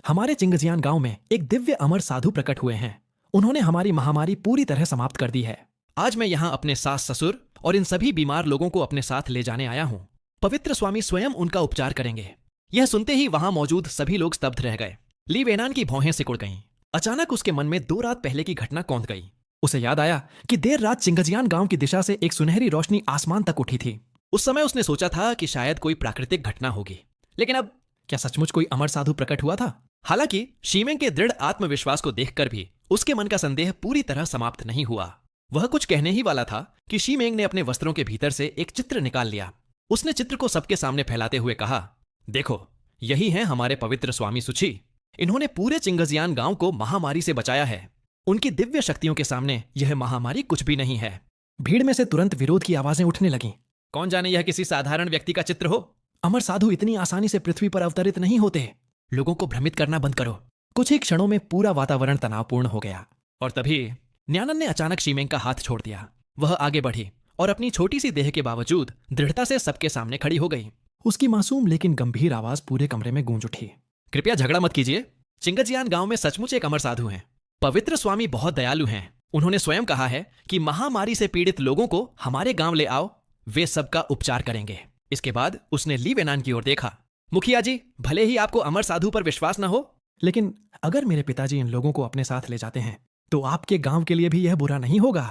हमारे चिंगजियान गांव में एक दिव्य अमर साधु प्रकट हुए हैं। उन्होंने हमारी महामारी पूरी तरह समाप्त कर दी है। आज मैं यहाँ अपने सास ससुर और इन सभी बीमार लोगों को अपने साथ ले जाने आया हूँ। पवित्र स्वामी स्वयं उनका उपचार करेंगे। यह सुनते ही वहां मौजूद सभी लोग स्तब्ध रह गए। ली वेनान की भौहें सिकुड़ गईं। अचानक उसके मन में 2 रात पहले की घटना कौंध गई। उसे याद आया कि देर रात चिंगजियान गांव की दिशा से एक सुनहरी रोशनी आसमान तक उठी थी। उस समय उसने सोचा था कि शायद कोई प्राकृतिक घटना होगी, लेकिन अब क्या सचमुच कोई अमर साधु प्रकट हुआ था? हालांकि शिमेंग के दृढ़ आत्मविश्वास को देखकर भी उसके मन का संदेह पूरी तरह समाप्त नहीं हुआ। वह कुछ कहने ही वाला था कि शिमेंग ने अपने वस्त्रों के भीतर से एक चित्र निकाल लिया। उसने चित्र को सबके सामने फैलाते हुए कहा, देखो, यही है हमारे पवित्र स्वामी सुची। इन्होंने पूरे चिंगजियान गांव को महामारी से बचाया है। उनकी दिव्य शक्तियों के सामने यह महामारी कुछ भी नहीं है। भीड़ में से तुरंत विरोध की आवाजें उठने लगीं। कौन जाने यह किसी साधारण व्यक्ति का चित्र हो? अमर साधु इतनी आसानी से पृथ्वी पर अवतरित नहीं होते। लोगों को भ्रमित करना बंद करो। कुछ ही क्षणों में पूरा वातावरण तनावपूर्ण हो गया और तभी न्यानन ने अचानक शिमेंग का हाथ छोड़ दिया। वह आगे बढ़ी और अपनी छोटी सी देह के बावजूद दृढ़ता से सबके सामने खड़ी हो गई। उसकी मासूम लेकिन गंभीर आवाज पूरे कमरे में गूंज उठी। कृपया झगड़ा मत कीजिए। चिंगजियान गांव में सचमुच एक अमर साधु हैं। पवित्र स्वामी बहुत दयालु हैं। उन्होंने स्वयं कहा है कि महामारी से पीड़ित लोगों को हमारे गांव ले आओ, वे सबका उपचार करेंगे। इसके बाद उसने ली वेनान की ओर देखा। मुखिया जी, भले ही आपको अमर साधु पर विश्वास न हो, लेकिन अगर मेरे पिताजी इन लोगों को अपने साथ ले जाते हैं तो आपके गांव के लिए भी यह बुरा नहीं होगा।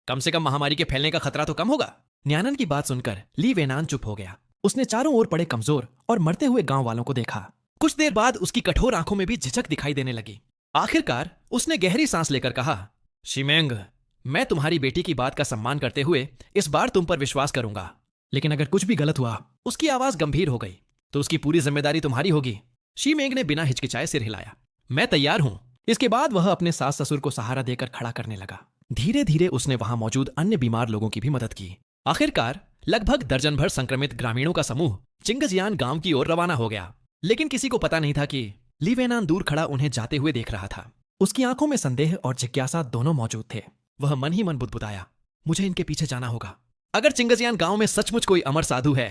कम से कम महामारी के फैलने का खतरा तो कम होगा। न्यानन की बात सुनकर ली वेनान चुप हो गया। उसने चारों ओर पड़े कमजोर और मरते हुए गांव वालों को देखा। कुछ देर बाद उसकी कठोर आंखों में भी झिझक दिखाई देने लगी। आखिरकार उसने गहरी सांस लेकर कहा, शिमेंग, मैं तुम्हारी बेटी की बात का सम्मान करते हुए इस बार तुम पर विश्वास करूंगा, लेकिन अगर कुछ भी गलत हुआ, उसकी आवाज गंभीर हो गई, तो उसकी पूरी जिम्मेदारी तुम्हारी होगी। शिमेंग ने बिना हिचकिचाए सिर हिलाया। मैं तैयार हूं। इसके बाद वह अपने सास ससुर को सहारा देकर खड़ा करने लगा। धीरे धीरे उसने वहां मौजूद अन्य बीमार लोगों की भी मदद की। आखिरकार लगभग दर्जन भर संक्रमित ग्रामीणों का समूह चिंगजियान गांव की ओर रवाना हो गया। लेकिन किसी को पता नहीं था कि ली वेनान दूर खड़ा उन्हें जाते हुए देख रहा था। उसकी आंखों में संदेह और जिज्ञासा दोनों मौजूद थे। वह मन ही मन बुदबुदाया, मुझे इनके पीछे जाना होगा। अगर चिंगजियान गांव में सचमुच कोई अमर साधु है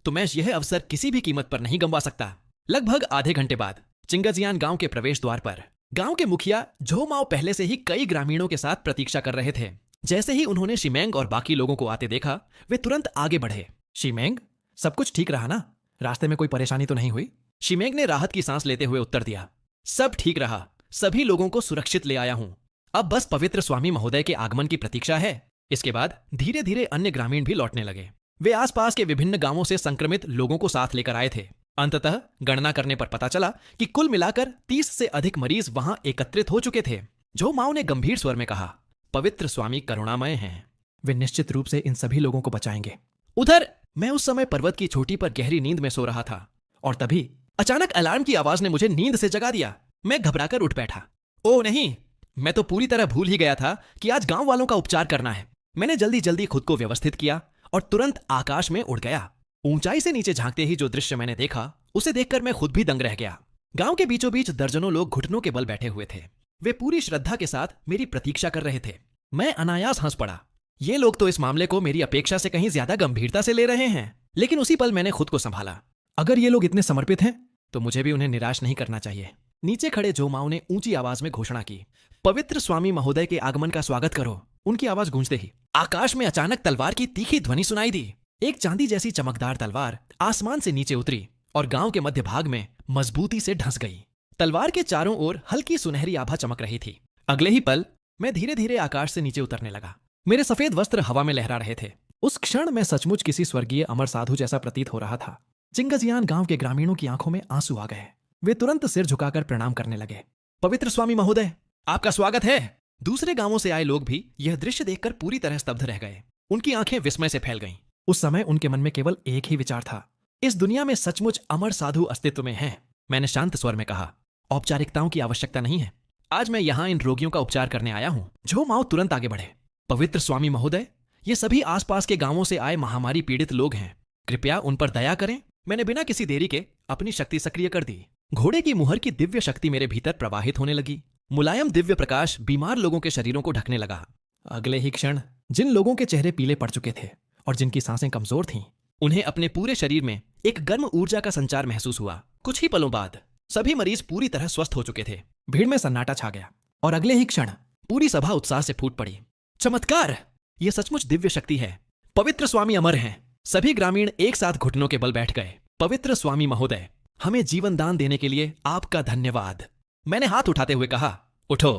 तो मैं यह अवसर किसी भी कीमत पर नहीं गंवा सकता। लगभग आधे घंटे बाद चिंगजियान गांव के प्रवेश द्वार पर गांव के मुखिया झो माओ पहले से ही कई ग्रामीणों के साथ प्रतीक्षा कर रहे थे। जैसे ही उन्होंने शिमेंग और बाकी लोगों को आते देखा, वे तुरंत आगे बढ़े। शिमेंग, सब कुछ ठीक रहा ना? रास्ते में कोई परेशानी तो नहीं हुई? शिमेंग ने राहत की सांस लेते हुए उत्तर दिया, सब ठीक रहा, सभी लोगों को सुरक्षित ले आया हूं। अब बस पवित्र स्वामी महोदय के आगमन की प्रतीक्षा है। इसके बाद धीरे धीरे अन्य ग्रामीण भी लौटने लगे। वे आसपास के विभिन्न गांवों से संक्रमित लोगों को साथ लेकर आए थे। अंततः गणना करने पर पता चला कि कुल मिलाकर 30 से अधिक मरीज वहां एकत्रित हो चुके थे। जो माओ ने गंभीर स्वर में कहा, पवित्र स्वामी करुणामय हैं, वे निश्चित रूप से इन सभी लोगों को बचाएंगे। उधर मैं उस समय पर्वत की चोटी पर गहरी नींद में सो रहा था और तभी अचानक अलार्म की आवाज ने मुझे नींद से जगा दिया। मैं घबराकर उठ बैठा। ओ नहीं, मैं तो पूरी तरह भूल ही गया था कि आज गांव वालों का उपचार करना है। मैंने जल्दी जल्दी खुद को व्यवस्थित किया और तुरंत आकाश में उड़ गया। ऊंचाई से नीचे झांकते ही जो दृश्य मैंने देखा, उसे देखकर मैं खुद भी दंग रह गया। गांव के बीचों बीच दर्जनों लोग घुटनों के बल बैठे हुए थे। वे पूरी श्रद्धा के साथ मेरी प्रतीक्षा कर रहे थे। मैं अनायास हंस पड़ा। ये लोग तो इस मामले को मेरी अपेक्षा से कहीं ज्यादा गंभीरता से ले रहे हैं। लेकिन उसी पल मैंने खुद को संभाला। अगर ये लोग इतने समर्पित हैं तो मुझे भी उन्हें निराश नहीं करना चाहिए। नीचे खड़े जो माओ ने ऊंची आवाज में घोषणा की, पवित्र स्वामी महोदय के आगमन का स्वागत करो। उनकी आवाज गूंजते ही आकाश में अचानक तलवार की तीखी ध्वनि सुनाई दी। एक चांदी जैसी चमकदार तलवार आसमान से नीचे उतरी और गांव के मध्य भाग में मजबूती से ढंस गई। तलवार के चारों ओर हल्की सुनहरी आभा चमक रही थी। अगले ही पल मैं धीरे धीरे आकाश से नीचे उतरने लगा। मेरे सफेद वस्त्र हवा में लहरा रहे थे। उस क्षण मैं सचमुच किसी स्वर्गीय अमर साधु जैसा प्रतीत हो रहा था। चिंगजियान गांव के ग्रामीणों की आंखों में आंसू आ गए। वे तुरंत सिर झुकाकर प्रणाम करने लगे। पवित्र स्वामी महोदय, आपका स्वागत है। दूसरे गांवों से आए लोग भी यह दृश्य देखकर पूरी तरह स्तब्ध रह गए। उनकी आंखें विस्मय से फैल गईं। उस समय उनके मन में केवल एक ही विचार था, इस दुनिया में सचमुच अमर साधु अस्तित्व में हैं। मैंने शांत स्वर में कहा, औपचारिकताओं की आवश्यकता नहीं है। आज मैं यहाँ इन रोगियों का उपचार करने आया हूँ। जो माओ तुरंत आगे बढ़े। पवित्र स्वामी महोदय, ये सभी आसपास के गांवों से आए महामारी पीड़ित लोग हैं। कृपया उन पर दया करें। मैंने बिना किसी देरी के अपनी शक्ति सक्रिय कर दी। घोड़े की मुहर की दिव्य शक्ति मेरे भीतर प्रवाहित होने लगी। मुलायम दिव्य प्रकाश बीमार लोगों के शरीरों को ढकने लगा। अगले ही क्षण जिन लोगों के चेहरे पीले पड़ चुके थे और जिनकी सांसें कमजोर थीं, उन्हें अपने पूरे शरीर में एक गर्म ऊर्जा का संचार महसूस हुआ। कुछ ही पलों बाद सभी मरीज पूरी तरह स्वस्थ हो चुके थे। भीड़ में सन्नाटा छा गया और अगले ही क्षण पूरी सभा उत्साह से फूट पड़ी। चमत्कार! ये सचमुच दिव्य शक्ति है। पवित्र स्वामी अमर हैं। सभी ग्रामीण एक साथ घुटनों के बल बैठ गए। पवित्र स्वामी महोदय, हमें जीवन दान देने के लिए आपका धन्यवाद। मैंने हाथ उठाते हुए कहा, उठो।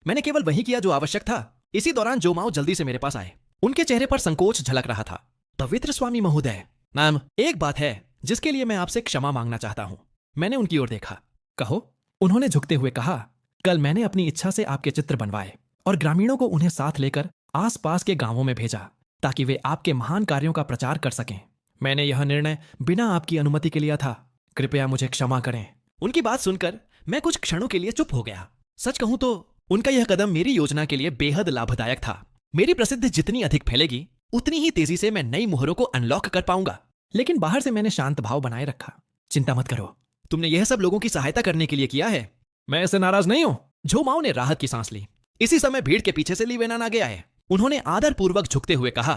मैंने केवल वही किया जो आवश्यक था। इसी दौरान जो माओ जल्दी से मेरे पास आए। उनके चेहरे पर संकोच झलक रहा था। पवित्र स्वामी महोदय, मैम, एक बात है जिसके लिए मैं आपसे क्षमा मांगना चाहता हूं। मैंने उनकी ओर देखा। कहो। उन्होंने झुकते हुए कहा, कल मैंने अपनी इच्छा से आपके चित्र बनवाए और ग्रामीणों को उन्हें साथ लेकर आसपास के गांवों में भेजा ताकि वे आपके महान कार्यों का प्रचार कर सकें। मैंने यह निर्णय बिना आपकी अनुमति के लिया था। कृपया मुझे क्षमा करें। उनकी बात सुनकर मैं कुछ क्षणों के लिए चुप हो गया। सच कहूं तो उनका यह कदम मेरी योजना के लिए बेहद लाभदायक था। मेरी प्रसिद्धि जितनी अधिक फैलेगी, उतनी ही तेजी से मैं नई मुहरों को अनलॉक कर पाऊंगा। लेकिन बाहर से मैंने शांत भाव बनाए रखा। चिंता मत करो, तुमने यह सब लोगों की सहायता करने के लिए किया है। मैं इससे नाराज नहीं हूं। जो माओ ने राहत की सांस ली। इसी समय भीड़ के पीछे से ली वेनान आगे आए। उन्होंने आदरपूर्वक झुकते हुए कहा,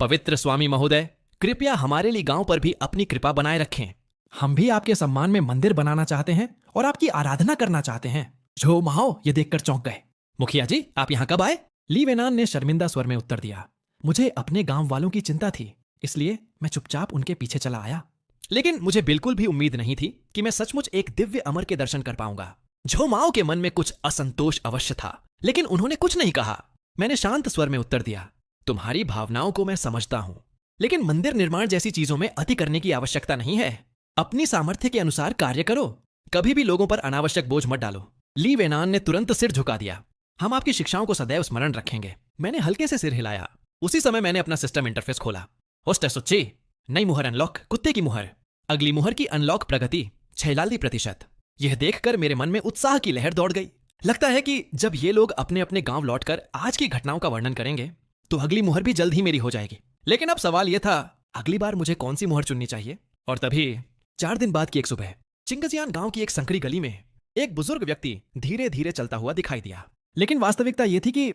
पवित्र स्वामी महोदय, कृपया हमारे लिए गांव पर भी अपनी कृपा बनाए रखें। हम भी आपके सम्मान में मंदिर बनाना चाहते हैं और आपकी आराधना करना चाहते हैं। जो माओ ये देखकर चौंक गए। मुखिया जी, आप यहाँ कब आए? ली वेनान ने शर्मिंदा स्वर में उत्तर दिया। मुझे अपने गांव वालों की चिंता थी, इसलिए मैं चुपचाप उनके पीछे चला आया। लेकिन मुझे बिल्कुल भी उम्मीद नहीं थी कि मैं सचमुच एक दिव्य अमर के दर्शन कर पाऊंगा। जो माओ के मन में कुछ असंतोष अवश्य था, लेकिन उन्होंने कुछ नहीं कहा। मैंने शांत स्वर में उत्तर दिया, तुम्हारी भावनाओं को मैं समझता हूं, लेकिन मंदिर निर्माण जैसी चीजों में अति करने की आवश्यकता नहीं है। अपनी सामर्थ्य के अनुसार कार्य करो। कभी भी लोगों पर अनावश्यक बोझ मत डालो। ली वेनान ने तुरंत सिर झुका दिया। हम आपकी शिक्षाओं को सदैव स्मरण रखेंगे। मैंने हल्के से सिर हिलाया। उसी समय मैंने अपना सिस्टम इंटरफेस खोला। होस्टेस सुच्ची, नई मुहर अनलॉक, कुत्ते की मुहर। अगली मुहर की अनलॉक प्रगति 46%। यह देखकर मेरे मन में उत्साह की लहर दौड़ गई। लगता है कि जब ये लोग अपने अपने गांव लौटकर आज की घटनाओं का वर्णन करेंगे तो अगली मुहर भी जल्द ही मेरी हो जाएगी। लेकिन अब सवाल यह था, अगली बार मुझे कौन सी मुहर चुननी चाहिए? और तभी 4 दिन बाद की एक सुबह चिंगजियान गांव की एक संकरी गली में एक बुजुर्ग व्यक्ति धीरे धीरे चलता हुआ दिखाई दिया। लेकिन वास्तविकता यह थी कि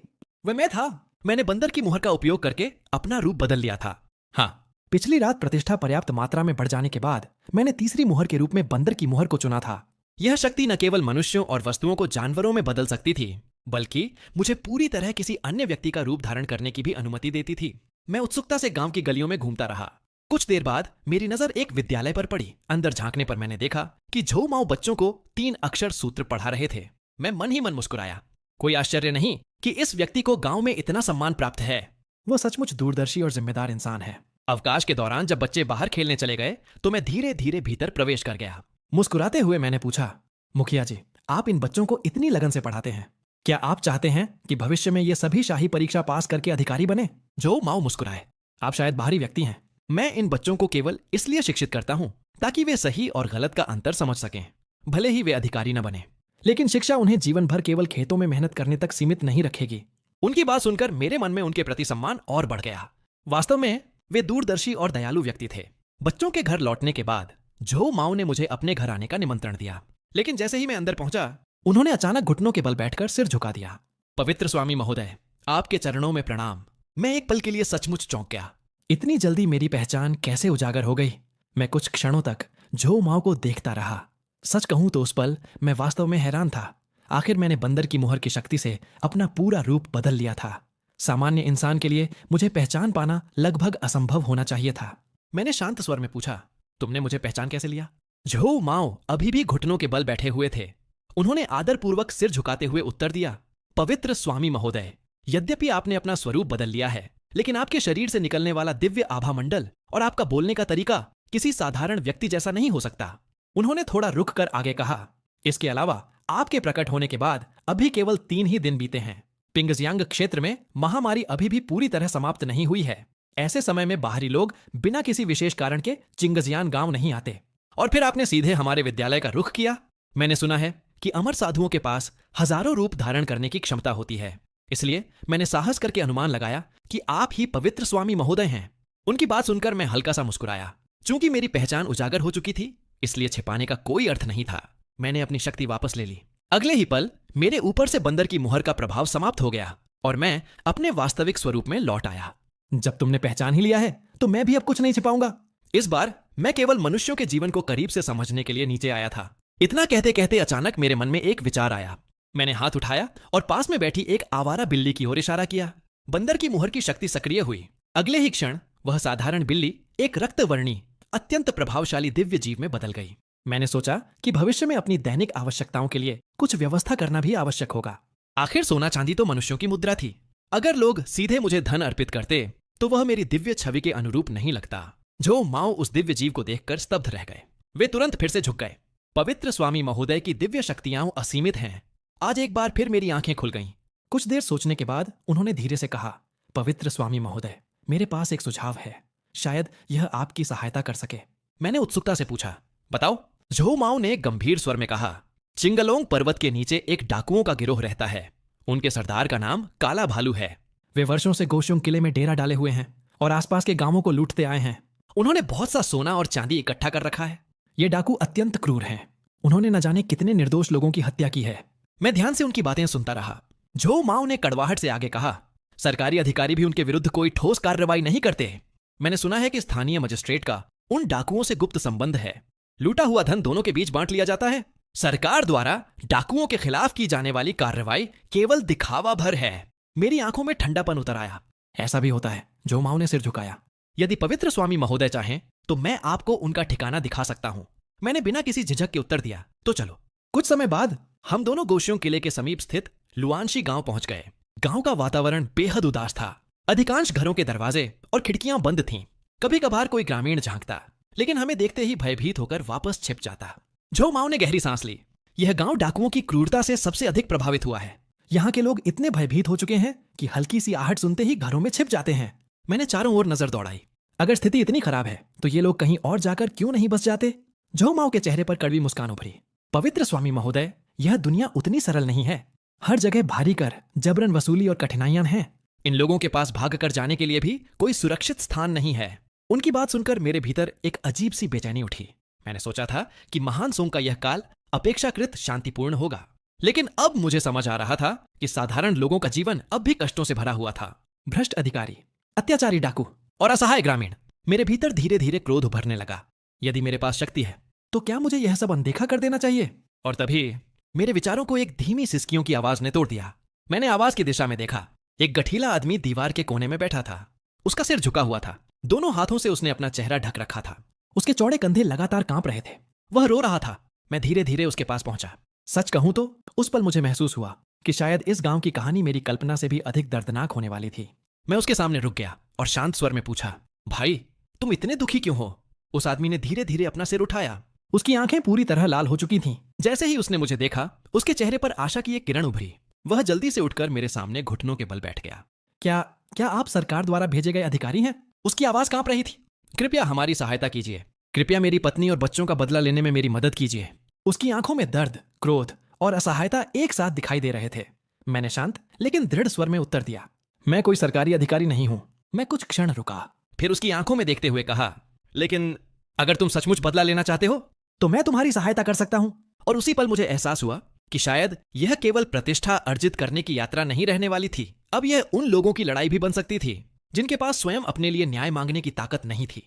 वह मैं था। मैंने बंदर की मुहर का उपयोग करके अपना रूप बदल लिया था। हाँ, पिछली रात प्रतिष्ठा पर्याप्त मात्रा में बढ़ जाने के बाद मैंने तीसरी मुहर के रूप में बंदर की मुहर को चुना था। यह शक्ति न केवल मनुष्यों और वस्तुओं को जानवरों में बदल सकती थी, बल्कि मुझे पूरी तरह किसी अन्य व्यक्ति का रूप धारण करने की भी अनुमति देती थी। मैं उत्सुकता से गांव की गलियों में घूमता रहा। कुछ देर बाद मेरी नजर एक विद्यालय पर पड़ी। अंदर झांकने पर मैंने देखा कि झो माओ बच्चों को 3 अक्षर सूत्र पढ़ा रहे थे। मैं मन ही मन मुस्कुराया। कोई आश्चर्य नहीं कि इस व्यक्ति को गांव में इतना सम्मान प्राप्त है। वो सचमुच दूरदर्शी और जिम्मेदार इंसान है। अवकाश के दौरान जब बच्चे बाहर खेलने चले गए तो मैं धीरे धीरे भीतर प्रवेश कर गया। मुस्कुराते हुए मैंने पूछा, मुखिया जी, आप इन बच्चों को इतनी लगन से पढ़ाते हैं, क्या आप चाहते हैं कि भविष्य में ये सभी शाही परीक्षा पास करके अधिकारी बने? झो माओ मुस्कुराए। आप शायद बाहरी व्यक्ति हैं। मैं इन बच्चों को केवल इसलिए शिक्षित करता हूं ताकि वे सही और गलत का अंतर समझ सकें, भले ही वे अधिकारी न बने। लेकिन शिक्षा उन्हें जीवन भर केवल खेतों में मेहनत करने तक सीमित नहीं रखेगी। उनकी बात सुनकर मेरे मन में उनके प्रति सम्मान और बढ़ गया। वास्तव में वे दूरदर्शी और दयालु व्यक्ति थे। बच्चों के घर लौटने के बाद झो माओ ने मुझे अपने घर आने का निमंत्रण दिया। लेकिन जैसे ही मैं अंदर पहुंचा, उन्होंने अचानक घुटनों के बल बैठकर सिर झुका दिया। पवित्र स्वामी महोदय, आपके चरणों में प्रणाम। मैं एक पल के लिए सचमुच चौंक गया। इतनी जल्दी मेरी पहचान कैसे उजागर हो गई? मैं कुछ क्षणों तक झो माओ को देखता रहा। सच कहूं तो उस पल मैं वास्तव में हैरान था। आखिर मैंने बंदर की मुहर की शक्ति से अपना पूरा रूप बदल लिया था। सामान्य इंसान के लिए मुझे पहचान पाना लगभग असंभव होना चाहिए था। मैंने शांत स्वर में पूछा, तुमने मुझे पहचान कैसे लिया? झो माओ अभी भी घुटनों के बल बैठे हुए थे। उन्होंने आदरपूर्वक सिर झुकाते हुए उत्तर दिया, पवित्र स्वामी महोदय, यद्यपि आपने अपना स्वरूप बदल लिया है, लेकिन आपके शरीर से निकलने वाला दिव्य आभा मंडल और आपका बोलने का तरीका किसी साधारण व्यक्ति जैसा नहीं हो सकता। उन्होंने थोड़ा रुक कर आगे कहा, इसके अलावा आपके प्रकट होने के बाद अभी केवल 3 ही दिन बीते हैं। पिंगजियांग क्षेत्र में महामारी अभी भी पूरी तरह समाप्त नहीं हुई है। ऐसे समय में बाहरी लोग बिना किसी विशेष कारण के चिंगजियान गांव नहीं आते। और फिर आपने सीधे हमारे विद्यालय का रुख किया। मैंने सुना है कि अमर साधुओं के पास हजारों रूप धारण करने की क्षमता होती है, इसलिए मैंने साहस करके अनुमान लगाया कि आप ही पवित्र स्वामी महोदय हैं। उनकी बात सुनकर मैं हल्का सा मुस्कुराया। चूंकि मेरी पहचान उजागर हो चुकी थी, इसलिए छिपाने का कोई अर्थ नहीं था। मैंने अपनी शक्ति वापस ले ली। अगले ही पल मेरे ऊपर से बंदर की मुहर का प्रभाव समाप्त हो गया और मैं अपने वास्तविक स्वरूप में लौट आया। जब तुमने पहचान ही लिया है तो मैं भी अब कुछ नहीं छिपाऊंगा। इस बार मैं केवल मनुष्यों के जीवन को करीब से समझने के लिए नीचे आया था। इतना कहते कहते अचानक मेरे मन में एक विचार आया। मैंने हाथ उठाया और पास में बैठी एक आवारा बिल्ली की ओर इशारा किया। बंदर की मुहर की शक्ति सक्रिय हुई। अगले ही क्षण वह साधारण बिल्ली एक रक्तवर्णी अत्यंत प्रभावशाली दिव्य जीव में बदल गई। मैंने सोचा कि भविष्य में अपनी दैनिक आवश्यकताओं के लिए कुछ व्यवस्था करना भी आवश्यक होगा। आखिर सोना चांदी तो मनुष्यों की मुद्रा थी। अगर लोग सीधे मुझे धन अर्पित करते तो वह मेरी दिव्य छवि के अनुरूप नहीं लगता। झो माओ उस दिव्य जीव को देखकर स्तब्ध रह गए। वे तुरंत फिर से झुक गए। पवित्र स्वामी महोदय की दिव्य शक्तियां असीमित हैं। आज एक बार फिर मेरी आंखें खुल गईं। कुछ देर सोचने के बाद उन्होंने धीरे से कहा, पवित्र स्वामी महोदय, मेरे पास एक सुझाव है, शायद यह आपकी सहायता कर सके। मैंने उत्सुकता से पूछा, बताओ। झो माओ ने गंभीर स्वर में कहा, चिंगलोंग पर्वत के नीचे एक डाकुओं का गिरोह रहता है। उनके सरदार का नाम काला भालू है। वे वर्षों से गोशुंग किले में डेरा डाले हुए हैं और आसपास के गांवों को लूटते आए हैं। उन्होंने बहुत सा सोना और चांदी इकट्ठा कर रखा है। ये डाकू अत्यंत क्रूर हैं। उन्होंने न जाने कितने निर्दोष लोगों की हत्या की है। मैं ध्यान से उनकी बातें सुनता रहा। झो माओ ने कड़वाहट से आगे कहा, सरकारी अधिकारी भी उनके विरुद्ध कोई ठोस कार्रवाई नहीं करते। मैंने सुना है कि स्थानीय मजिस्ट्रेट का उन डाकुओं से गुप्त संबंध है। लूटा हुआ धन दोनों के बीच बांट लिया जाता है। सरकार द्वारा डाकुओं के खिलाफ की जाने वाली कार्रवाई केवल दिखावा भर है। मेरी आंखों में ठंडापन उतर आया। ऐसा भी होता है? झो माओ ने सिर झुकाया। यदि पवित्र स्वामी महोदय चाहें तो मैं आपको उनका ठिकाना दिखा सकता हूं। मैंने बिना किसी झिझक के उत्तर दिया, तो चलो। कुछ समय बाद हम दोनों गोशियों किले के समीप स्थित लुआनशी गांव पहुंच गए। गांव का वातावरण बेहद उदास था। अधिकांश घरों के दरवाजे और खिड़कियां बंद थीं। कभी कभार कोई ग्रामीण झांकता, लेकिन हमें देखते ही भयभीत होकर वापस छिप जाता। झो माओ ने गहरी सांस ली। यह गांव डाकुओं की क्रूरता से सबसे अधिक प्रभावित हुआ है। यहाँ के लोग इतने भयभीत हो चुके हैं कि हल्की सी आहट सुनते ही घरों में छिप जाते हैं। मैंने चारों ओर नजर दौड़ाई। अगर स्थिति इतनी खराब है तो ये लोग कहीं और जाकर क्यों नहीं बस जाते? झो माओ के चेहरे पर कड़वी मुस्कान उभरी। पवित्र स्वामी महोदय, यह दुनिया उतनी सरल नहीं है। हर जगह भारी कर, जबरन वसूली और कठिनाइयां हैं। इन लोगों के पास भाग कर जाने के लिए भी कोई सुरक्षित स्थान नहीं है। उनकी बात सुनकर मेरे भीतर एक अजीब सी बेचैनी उठी। मैंने सोचा था कि महान सोंग का यह काल अपेक्षाकृत शांतिपूर्ण होगा, लेकिन अब मुझे समझ आ रहा था कि साधारण लोगों का जीवन अब भी कष्टों से भरा हुआ था। भ्रष्ट अधिकारी, अत्याचारी डाकू और असहाय ग्रामीण। मेरे भीतर धीरे धीरे क्रोध उभरने लगा। यदि मेरे पास शक्ति है तो क्या मुझे यह सब अनदेखा कर देना चाहिए? और तभी मेरे विचारों को एक धीमी सिसकियों की आवाज ने तोड़ दिया। मैंने आवाज की दिशा में देखा। एक गठीला आदमी दीवार के कोने में बैठा था। उसका सिर झुका हुआ था। दोनों हाथों से उसने अपना चेहरा ढक रखा था। उसके चौड़े कंधे लगातार कांप रहे थे। वह रो रहा था। मैं धीरे धीरे उसके पास पहुंचा। सच कहूं तो उस पल मुझे महसूस हुआ कि शायद इस गांव की कहानी मेरी कल्पना से भी अधिक दर्दनाक होने वाली थी। मैं उसके सामने रुक गया और शांत स्वर में पूछा, भाई तुम इतने दुखी क्यों हो? उस आदमी ने धीरे धीरे अपना सिर उठाया। उसकी आंखें पूरी तरह लाल हो चुकी थीं। जैसे ही उसने मुझे देखा, उसके चेहरे पर आशा की एक किरण उभरी। वह जल्दी से उठकर मेरे सामने घुटनों के बल बैठ गया। क्या क्या आप सरकार द्वारा भेजे गए अधिकारी हैं? उसकी आवाज कांप रही थी। कृपया हमारी सहायता कीजिए। कृपया मेरी पत्नी और बच्चों का बदला लेने में मेरी मदद कीजिए। उसकी आंखों में दर्द, क्रोध और असहायता एक साथ दिखाई दे रहे थे। मैंने शांत लेकिन दृढ़ स्वर में उत्तर दिया, मैं कोई सरकारी अधिकारी नहीं हूं। मैं कुछ क्षण रुका, फिर उसकी आंखों में देखते हुए कहा, लेकिन अगर तुम सचमुच बदला लेना चाहते हो तो मैं तुम्हारी सहायता कर सकता हूं। और उसी पल मुझे एहसास हुआ कि शायद यह केवल प्रतिष्ठा अर्जित करने की यात्रा नहीं रहने वाली थी। अब यह उन लोगों की लड़ाई भी बन सकती थी जिनके पास स्वयं अपने लिए न्याय मांगने की ताकत नहीं थी।